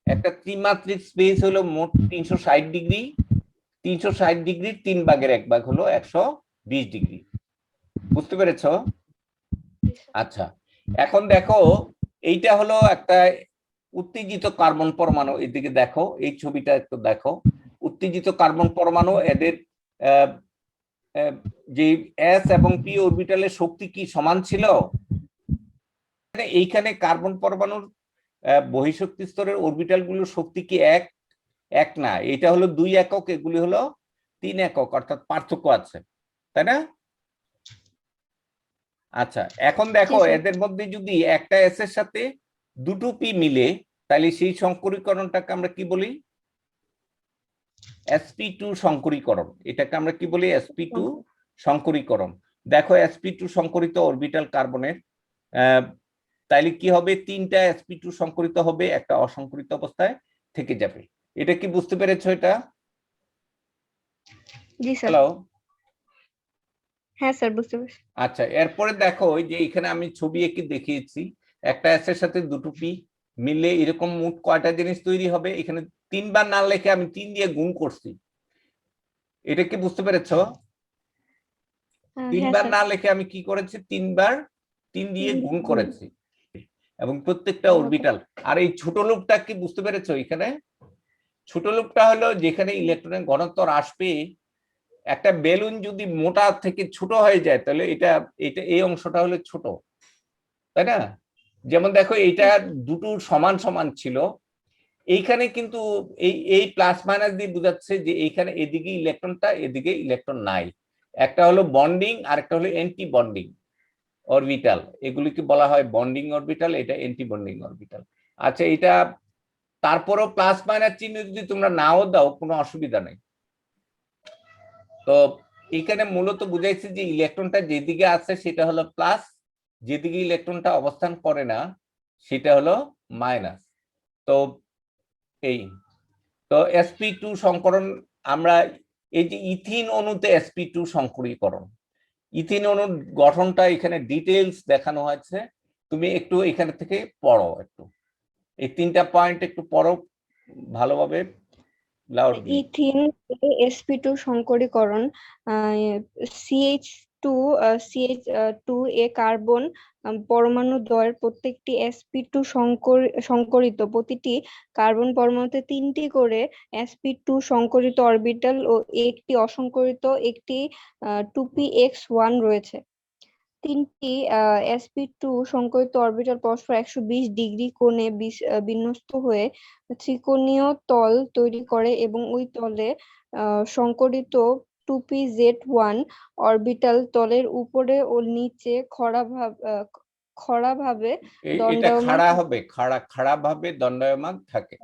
একটা ত্রিমাত্রিক স্পেস হলো মোট 360 ডিগ্রি, 360 ডিগ্রির 3 ভাগের এক ভাগ হলো 120 ডিগ্রি। বুঝতে পেরেছো? জি স্যার। আচ্ছা, এখন দেখো, এইটা হলো একটা উত্তেজিত কার্বন পরমাণু। এদিকে দেখো, এই ছবিটা একটু দেখো। উত্তেজিত কার্বন পরমাণু, এদের আহ, আহ, যে এস এবং পি অরবিটালের শক্তি কি সমান ছিল? এইখানে কার্বন পরমাণুর বহিঃশক্তি স্তরের অরবিটাল গুলোর শক্তি কি এক? এক না, এটা হলো 2 একক, এগুলি হলো 3 একক, অর্থাৎ পার্থক্য আছে, তাই না? আচ্ছা, এখন জি দেখো স্যার। এদের মধ্যে যদি একটা এস এর সাথে দুটো পি মিলে, তাহলে সেই সংকরীকরণটাকে আমরা কি বলি? sp2 সংকরীকরণ। এটাকে আমরা কি বলি? sp2 সংকরীকরণ। দেখো sp2 সংকরিত অরবিটাল কার্বনের, তাইলে কি হবে? 3টা sp2 সংকরিত হবে, একটা অসংকরিত অবস্থায় থেকে যাবে। এটা কি বুঝতে পেরেছো এটা? জি স্যার। হ্যালো? হ্যাঁ স্যার, বুঝতে পারছি। আচ্ছা, এরপরে দেখো ওই যে এখানে আমি ছবি এঁকে দেখিয়েছি, একটা এস এর সাথে দুটো পি মিললে এরকম মোট কয়টা জিনিস তৈরি হবে? এখানে 3 বার না লিখে আমি 3 দিয়ে গুণ করছি। এটা কি বুঝতে পেরেছো? হ্যাঁ 3 বার স্যার। না লিখে আমি কি করেছি? 3 বার 3 দিয়ে গুণ করেছি, এবং প্রত্যেকটা ওকে। অরবিটাল। আর এই ছোট লুপটা কি বুঝতে পেরেছো? এখানে ছোট লুপটা হলো যেখানে ইলেকট্রনের ঘনত্ব হ্রাস পেয়ে একটা বেলুন যদি মোটা থেকে ছোট হয়ে যায়, তাহলে এটা এটা এই অংশটা হলো ছোট, তাই না? যেমন দেখো, এইটা হ্যাঁ দুটো সমান সমান ছিল, এইখানে কিন্তু এই এই প্লাস মাইনাস দিয়ে বোঝাচ্ছে যে এইখানে এদিকে ইলেকট্রনটা, এদিকে ইলেকট্রন নাই। একটা হলো বন্ডিং আর একটা হলো এন্টি বন্ডিং অরবিটাল। এগুলিকে বলা হয় বন্ডিং অরবিটাল, এটা এন্টি বন্ডিং অরবিটাল। আচ্ছা, এটা তারপরও প্লাস মাইনাস চিহ্ন যদি তোমরা নাও দাও, কোনো অসুবিধা নেই। তো এখানে মূলত বুঝাইছে যে ইলেকট্রনটা যেদিকে আছে সেটা হলো প্লাস, যেদিকে ইলেকট্রনটা অবস্থান করে না সেটা হলো মাইনাস। তো এই তো sp2 সংকরণ, আমরা এই যে ইথিন অণুতে sp2 সংকরীকরণ, ইথিন অণুর গঠনটা এখানে ডিটেইলস দেখানো হয়েছে। তুমি একটু এখানে থেকে পড়ো, একটু এই 3টা পয়েন্ট একটু পড়ো ভালোভাবে, লাউডলি। ইথিন sp2 সংকরীকরণ। CH2 CH2 এ কার্বন পরমাণু দ্বয়ের প্রত্যেকটি sp2 সংকরিত, প্রতিটি কার্বন পরমাণুতে 3টি করে sp2 সংকরিত অরবিটাল ও একটি অসংকরিত একটি 2px1 রয়েছে। 3টি sp2 সংকরিত অরবিটাল পরস্পর 120 ডিগ্রি কোণে বিন্যস্ত হয়ে ত্রিকোণীয় তল তৈরি করে এবং ওই তলে সংকরিত 2pz1 অরবিটাল তলের উপরে ও নিচে খড়াভাবে এটা দণ্ডায়মান খাড়া হবে, খাড়া খাড়া ভাবে দণ্ডায়মান থাকে।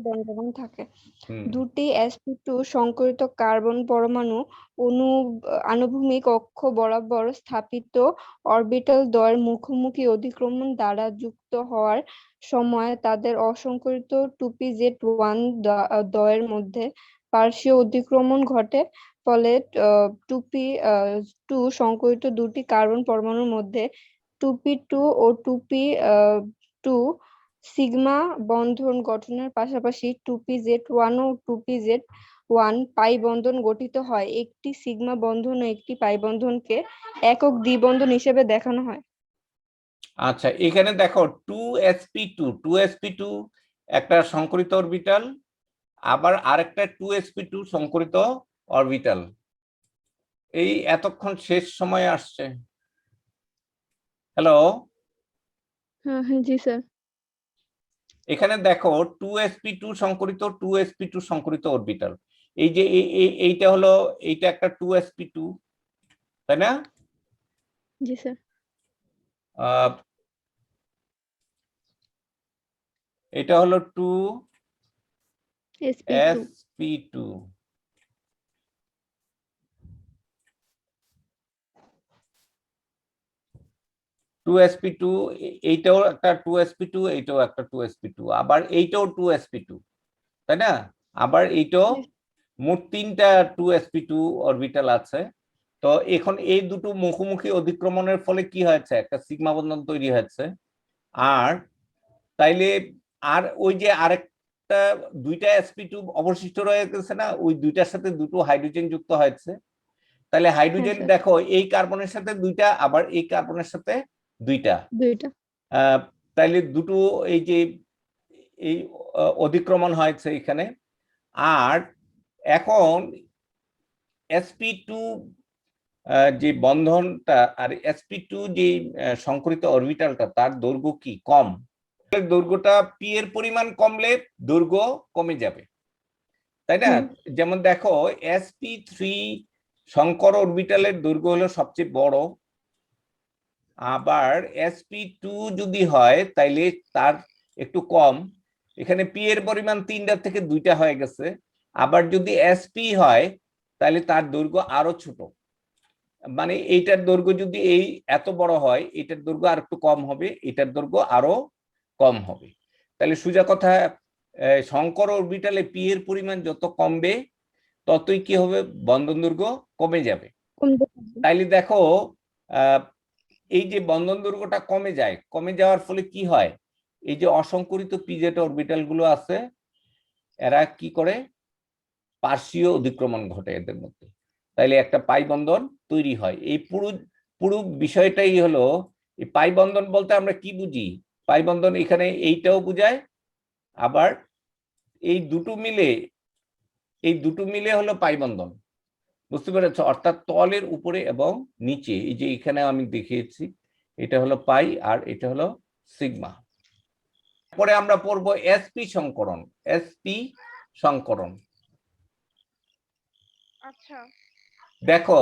দণ্ডায়মান থাকে। হুম। দুটি sp2 সংকরিত কার্বন পরমাণু অনু আনুভূমিক অক্ষ বরাবর স্থাপিত অরবিটাল দ্বয়ের মুখোমুখি অধিক্রমণ দ্বারা যুক্ত হওয়ার সময় তাদের অসংকরিত 2pz1 দ্বয়ের মধ্যে পার্শ্বীয় অধিক্রমণ ঘটে। ফলে 2p2 সংকরিত দুটি কার্বন পরমাণুর মধ্যে 2p2 ও 2p2 সিগমা বন্ধন গঠনের পাশাপাশি 2pz1 ও 2pz1 পাই বন্ধন গঠিত হয়। একটি সিগমা বন্ধন ও একটি পাই বন্ধনকে একক দ্বিবন্ধন হিসেবে দেখানো হয়। আচ্ছা, এখানে দেখো 2sp2 একটা সংকরিত অরবিটাল, আবার আরেকটা 2sp2 সংকরিত অরবিটাল। এই এতক্ষণ শেষ সময় আসছে। হ্যালো, হ্যাঁ হ্যাঁ জি স্যার। এখানে দেখো 2sp2 সংকরিত 2sp2 সংকরিত অরবিটাল। এই যে এইটা হলো, এইটা একটা 2sp2, তাই না? জি স্যার। আহ, এটা হলো sp2। 2sp2। এইটাও একটা 2sp2, এইটাও একটা 2sp2, আবার এইটাও 2sp2, তাই না? আবার এইটাও, মোট 3টা 2sp2 অরবিটাল আছে। তো এখন এই দুটো মুখোমুখি অধিক্রমণের ফলে কি হয়েছে, একটা সিগমা বন্ধন তৈরি হয়েছে। আর তাইলে আর ওই যে আরেকটা 2টা sp2 অবশিষ্ট রয়ে গেছে না, ওই দুইটার সাথে দুটো হাইড্রোজেন যুক্ত হয়েছে। তাহলে হ্যাঁ হাইড্রোজেন স্যার। দেখো, এই কার্বনের সাথে 2টা, আবার এই কার্বনের সাথে 2টা। দুইটা। তাইলে দুটো এই যে এই অধিক্রমণ হয়েছে এখানে। আর এখন sp2 যে বন্ধনটা আর sp2 যে সংকরিত অরবিটালটা, তার দৈর্ঘ্য কি কম, দৈর্ঘ্যটা পি এর পরিমাণ কমলে দৈর্ঘ্য কমে যাবে, তাই না? যেমন দেখো sp3 সংকর অরবিটালের দৈর্ঘ্য হলো সবচেয়ে বড়, আবার sp2 যদি হয় তাইলে তার একটু কম। এখানে পি এর পরিমাণ 3টা থেকে 2টা হয়ে গেছে। আবার যদি sp হয় তাহলে তার দৈর্ঘ্য আরো ছোট, মানে এইটার দৈর্ঘ্য যদি এই এত বড় হয়, এটার দৈর্ঘ্য আর একটু কম হবে, এটার দৈর্ঘ্য আরো কম হবে। তাহলে সোজা কথা, সংকর অরবিটালে পি এর পরিমাণ যত কমবে ততই কি হবে, বন্ধন দৈর্ঘ্য কমে যাবে। তাইলে দেখো এই যে বন্ধন দৈর্ঘ্যটা কমে যায়, কমে যাওয়ার ফলে কি হয়, এই যে অসংকরিত পিজেট অরবিটাল গুলো আছে, এরা কি করে, পার্শ্বীয় অধিক্রমণ ঘটে এদের মধ্যে। তাইলে একটা পাই বন্ধন তৈরি হয়। এই পুরো পুরো বিষয়টাই হলো, এই পাই বন্ধন বলতে আমরা কি বুঝি, পাই বন্ধন এখানে এইটাও বুঝায়, আবার এই দুটো মিলে, এই দুটো মিলে হলো পাই বন্ধন। বুঝতে পেরেছ? অর্থাৎ তলের উপরে এবং নিচে, এই যে এখানে আমি দেখিয়েছি, এটা হলো পাই আর এটা হলো সিগমা। পরে আমরা পড়বো এসপি সংকরণ। এসপি সংকরণ, আচ্ছা। দেখো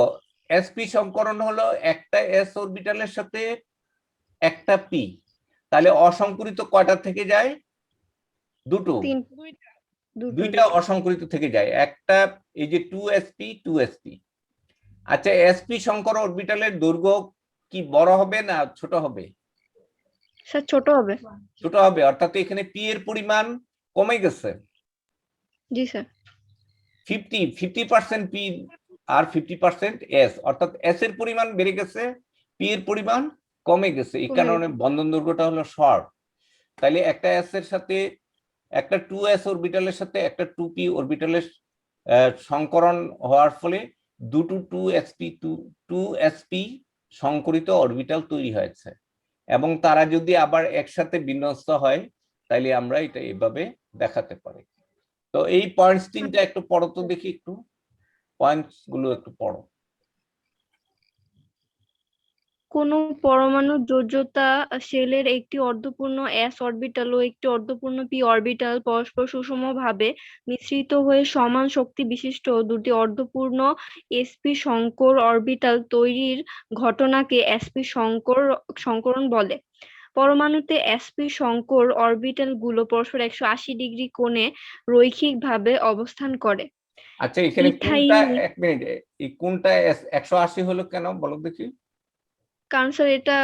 এসপি সংকরণ হলো একটা এস অরবিটালের সাথে একটা পি, তাহলে অসংকরিত কয়টা থেকে যায়, দুটো, দুইটা অসংকরিত থেকে যায়, একটা এই যে 2sp 2sp। আচ্ছা, এসপি সংকর অরবিটালের দৈর্ঘ্য কি বড় হবে না ছোট হবে? স্যার ছোট হবে। ছোট হবে, অর্থাৎ এখানে পি এর পরিমাণ কমে গেছে। জি স্যার। 50% পি আর 50% এস, অর্থাৎ এস এর পরিমাণ বেড়ে গেছে, পি এর পরিমাণ কমে গেছে, এই কারণে বন্ধন দৈর্ঘ্যটা হলো শর্ট। তাইলে একটা এস এর সাথে, একটা 2s অরবিটালের সাথে একটা 2p অরবিটালের সংকরণ হওয়ার ফলে দুটো 2sp সংকরিত অরবিটাল তৈরি হয়েছে, এবং তারা যদি আবার একসাথে বিন্যস্ত হয় তাইলে আমরা এটা এভাবে দেখাতে পারি। তো এই পয়েন্টস 3টা একটু পড়ো তো দেখি, একটু পয়েন্টস গুলো একটু পড়ো। কোন পরমাণুর যোজ্যতা শেলের একটি অর্ধপূর্ণ s অরবিটাল ও একটি অর্ধপূর্ণ p অরবিটাল পরস্পর সুষমভাবে মিশ্রিত হয়ে সমান শক্তি বিশিষ্ট দুটি অর্ধপূর্ণ sp সংকর অরবিটাল তৈরির ঘটনাকে sp সংকরণ বলে। পরমাণুতে sp সংকর অরবিটাল গুলো পরস্পর 180 ডিগ্রি কোণে রৈখিকভাবে অবস্থান করে। আচ্ছা, এখানে কোনটা, ইথাইল, এক মিনিট, এই কোনটা 180 হলো কেন বলো দেখি? কারণ স্যার এটা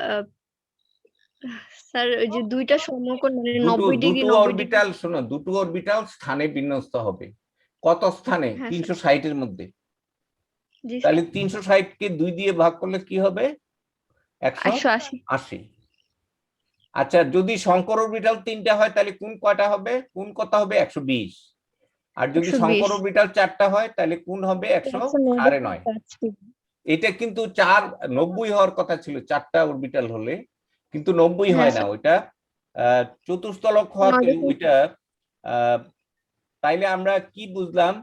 আহ, স্যার ওই যে দুইটা সমকোণ মানে দুটো 90 ডিগ্রি দুটো 90 ডিগ্রি। অরবিটাল, শোনো, দুটো অরবিটাল স্থানে বিন্যস্ত হবে। কত স্থানে? হ্যাঁ স্যার। 360 এর মধ্যে। জি স্যার। তাহলে 360 কে 2 দিয়ে ভাগ করলে কি হবে, 180। 180। আচ্ছা, যদি শঙ্কর অরবিটাল 3টা হয় তাহলে কোন কয়টা হবে, কোন কত হবে, 120। আর যদি 120। শঙ্কর অরবিটাল 4টা হয় তাহলে কোন হবে, 109.5। 190। এটা কিন্তু 90 হওয়ার কথা ছিল 4টা অরবিটাল হলে, কিন্তু 90 হ্যাঁ হয় না, স্যার। ওইটা চতুস্তলক হওয়াতে 9 ওইটা। তাইলে আমরা কি বুঝলাম,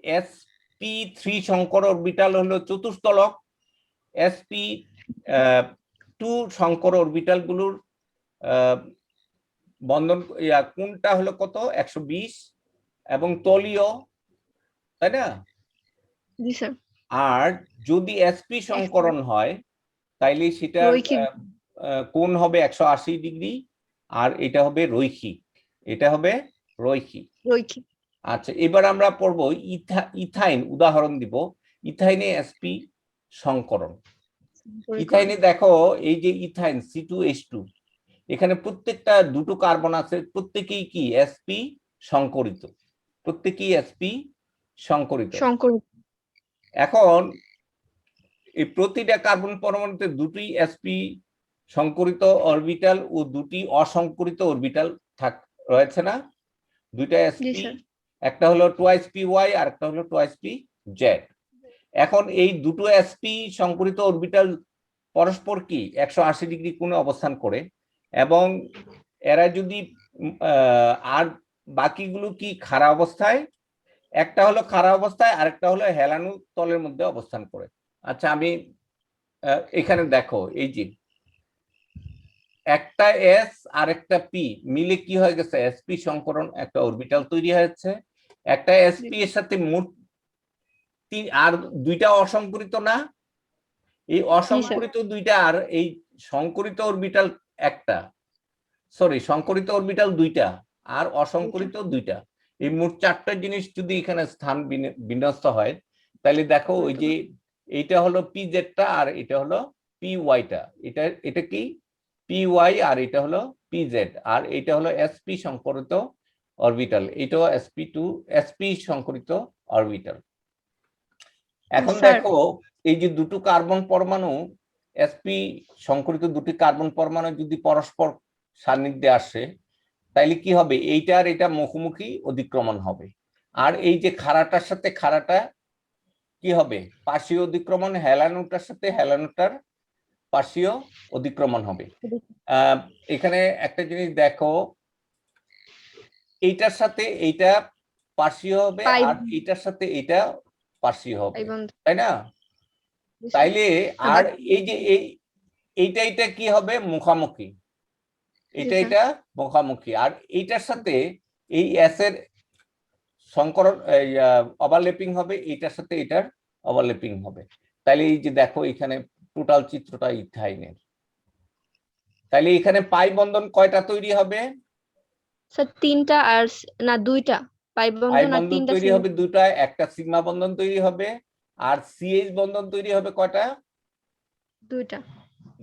এস sp3 সংকর অরবিটাল হলো চতুস্তলক, sp2 সংকর অরবিটাল গুলোর বন্ধন কোনটা হলো কত 120 এবং তলীয়, তাই না? জি স্যার। আর যদি sp সংকরণ হয় তাইলে সেটার রৈখিক। কোণ হবে 180 ডিগ্রি, আর এটা হবে রৈখিক, এটা হবে রৈখিক। রৈখিক। আচ্ছা, এবার আমরা পড়বো ইথাইন, উদাহরণ দিব। ইথাইনে sp সংকরণ। ইথাইনে দেখো এই যে ইথাইন C2H2, এখানে প্রত্যেকটা দুটো কার্বন আছে, প্রত্যেকেই কি sp সংকরিত, প্রত্যেকেই sp সংকরিত। এখন এই প্রতিটা কার্বন পরমাণুতে দুটি sp সংকরিত অরবিটাল ও দুটি অসংকরিত অরবিটাল রয়েছে না? দুইটা sp, একটা হলো 2spy আর একটা হলো 2spz। এখন এই দুটো sp সংকরিত অরবিটাল পরস্পর কি 180 ডিগ্রি কোণে অবস্থান করে, এবং এরা যদি আর বাকিগুলো কি খাড়া অবস্থায়, একটা হলো খাড়া অবস্থায় আরেকটা হলো হেলানো তলের মধ্যে অবস্থান করে। আচ্ছা, আমি এখানে দেখো এই যে একটা এস আর একটা পি মিলে কি হয়ে গেছে, sp সংকরণ একটা অরবিটাল তৈরি হয়েছে। একটা sp এর সাথে মোট আর দুইটা অসংকরিত না, এই অসংকরিত দুইটা আর এই সংকরিত অরবিটাল একটা, সরি সংকরিত অরবিটাল দুইটা আর অসংকরিত দুইটা, এই মোট চারটা জিনিস যদি এখানে স্থান বিন্যস্ত হয়, তাহলে দেখো ওই যে এইটা হলো পিজেডটা আর এটা হলো পিওয়াইটা, এটা কি পিওয়াই আর এটা হলো পিজেড, আর এটা হলো sp সংকরিত অরবিটাল, এটাও sp সংকরিত অরবিটাল। এখন দেখো এই যে দুটো কার্বন পরমাণু sp সংকরিত দুটি কার্বন পরমাণু যদি পরস্পর সান্নিধ্যে আসে, তাইলে কি হবে, এইটা আর এটা মুখোমুখি অধিক্রমণ হবে, আর এই যে খাড়াটার সাথে খাড়াটা কি হবে, পার্শ্বীয় অধিক্রমণ, হেলানোটার সাথে হেলানোটার পার্শ্বীয় অধিক্রমণ হবে। এখানে একটা জিনিস দেখো, এইটার সাথে এইটা পার্শ্বীয় হবে আর এইটার সাথে এইটা পার্শ্বীয় হবে, তাই না? তাইলে আর এই যে এইটা কি হবে, মুখামুখি, এটা মুখামুখি, আর এইটার সাথে এই এস এর সংকরণ ওভারল্যাপিং হবে, এইটার সাথে এটার ওভারল্যাপিং হবে। তাইলে এই যে দেখো এখানে টোটাল চিত্রটা ইথাইনের। তাইলে এখানে পাই বন্ধন কয়টা তৈরি হবে? স্যার তিনটা, আর না দুইটা পাই বন্ধন তৈরি হবে দুটা, একটা সিগমা বন্ধন তৈরি হবে, আর সিএইচ বন্ধন তৈরি হবে কয়টা?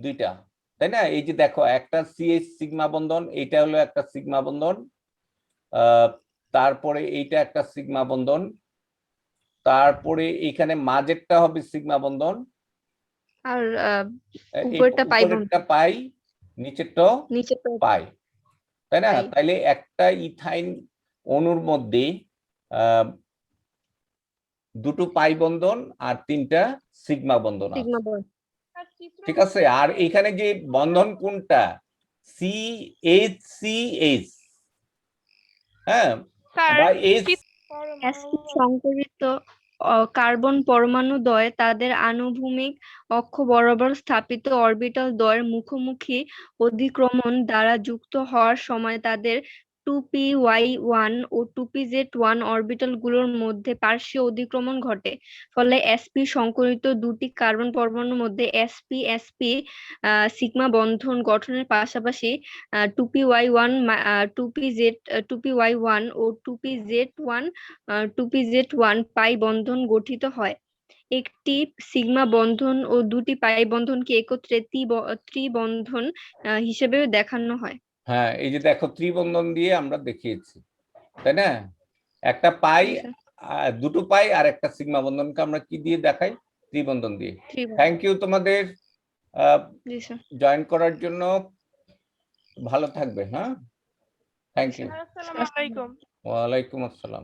দুইটা, তাই না? এই যে দেখো একটা সিএইচ সিগমা বন্ধন, এইটা হলো একটা সিগমা বন্ধন, তারপরে এইটা একটা সিগমা বন্ধন, তারপরে এখানে মাঝেরটা হবে সিগমা বন্ধন, আর উপরেরটা পাই, নিচেরটা পাই, তাই না? তাইলে একটা ইথাইন অণুর মধ্যে দুটো পাই বন্ধন আর তিনটা সিগমা বন্ধন আছে, ঠিক আছে? আর এখানে যে বন্ধন কোনটা, CH, হ্যাঁ, সংকরিত কার্বন পরমাণু দ্বয় তাদের আনুভূমিক অক্ষ বরাবর স্থাপিত অরবিটাল দ্বয়ের মুখোমুখি অধিক্রমণ দ্বারা যুক্ত হওয়ার সময় তাদের 2py1 ও 2pz1 অরবিটাল গুলোর মধ্যে পার্শ্বীয় অধিক্রমণ ঘটে। ফলে sp সংকরিত দুটি কার্বন পরমাণুর মধ্যে sp সিগমা বন্ধন গঠনের পাশাপাশি 2py1 2py1 ও 2pz1 পাই বন্ধন গঠিত হয়। একটি সিগমা বন্ধন ও দুটি পাই বন্ধনকে একত্রে ত্রিবন্ধন হিসেবে দেখানো হয়। হ্যাঁ, এই যে দেখো ত্রিবন্ধন দিয়ে আমরা দেখিয়েছি, তাই না? একটা পাই, দুটো পাই আর একটা সিগমা বন্ধনকে আমরা কি দিয়ে দেখাই, ত্রিবন্ধন দিয়ে। থ্যাংক ইউ তোমাদের জয়েন করার জন্য, ভালো থাকবে। হ্যাঁ, থ্যাংক ইউ। আসসালামু আলাইকুম। ওয়ালাইকুম আসসালাম।